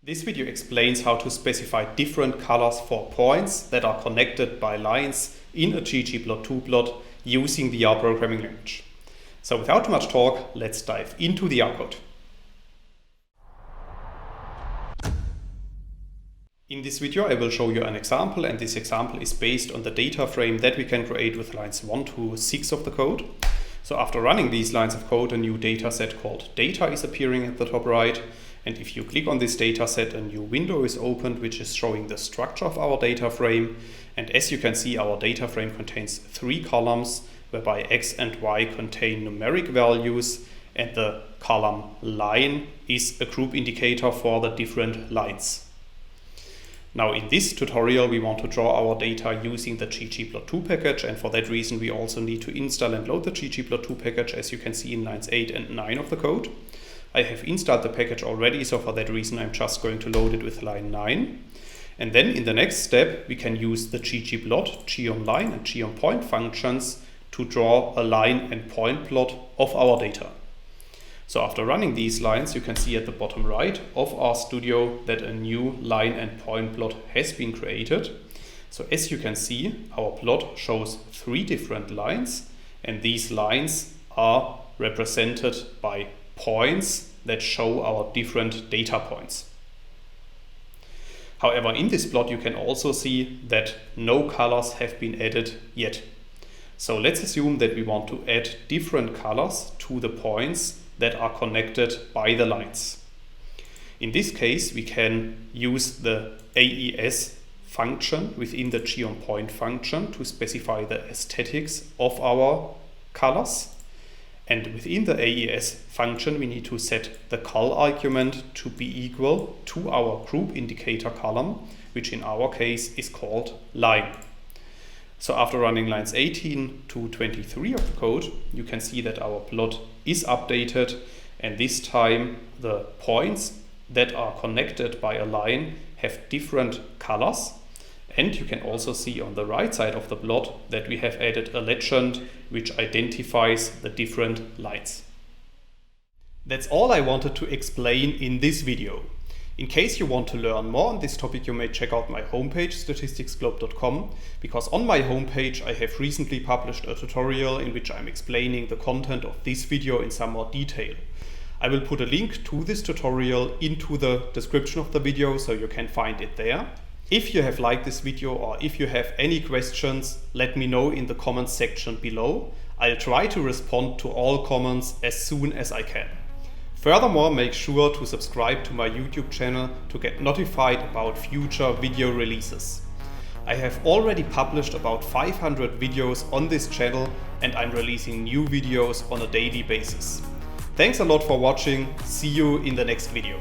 This video explains how to specify different colors for points that are connected by lines in a ggplot2 plot using the R programming language. So without too much talk, let's dive into the R code. In this video I will show you an example, and this example is based on the data frame that we can create with lines 1 to 6 of the code. So after running these lines of code, a new data set called data is appearing at the top right. And if you click on this data set, a new window is opened which is showing the structure of our data frame. And as you can see, our data frame contains 3 columns whereby X and Y contain numeric values, and the column line is a group indicator for the different lines. Now in this tutorial we want to draw our data using the ggplot2 package, and for that reason we also need to install and load the ggplot2 package, as you can see in lines 8 and 9 of the code. I have installed the package already, so for that reason I'm just going to load it with line 9. And then in the next step we can use the ggplot, gonline and gonpoint functions to draw a line and point plot of our data. So after running these lines, you can see at the bottom right of RStudio that a new line and point plot has been created. So as you can see, our plot shows 3 different lines, and these lines are represented by points that show our different data points. However, in this plot you can also see that no colors have been added yet. So let's assume that we want to add different colors to the points that are connected by the lines. In this case, we can use the AES function within the gonpoint function to specify the aesthetics of our colors. And within the AES function, we need to set the col argument to be equal to our group indicator column, which in our case is called line. So after running lines 18 to 23 of the code, you can see that our plot is updated, and this time the points that are connected by a line have different colors. And you can also see on the right side of the plot that we have added a legend which identifies the different lines. That's all I wanted to explain in this video. In case you want to learn more on this topic, you may check out my homepage statisticsglobe.com, because on my homepage I have recently published a tutorial in which I'm explaining the content of this video in some more detail. I will put a link to this tutorial into the description of the video, so you can find it there. If you have liked this video, or if you have any questions, let me know in the comments section below. I'll try to respond to all comments as soon as I can. Furthermore, make sure to subscribe to my YouTube channel to get notified about future video releases. I have already published about 500 videos on this channel, and I'm releasing new videos on a daily basis. Thanks a lot for watching. See you in the next video.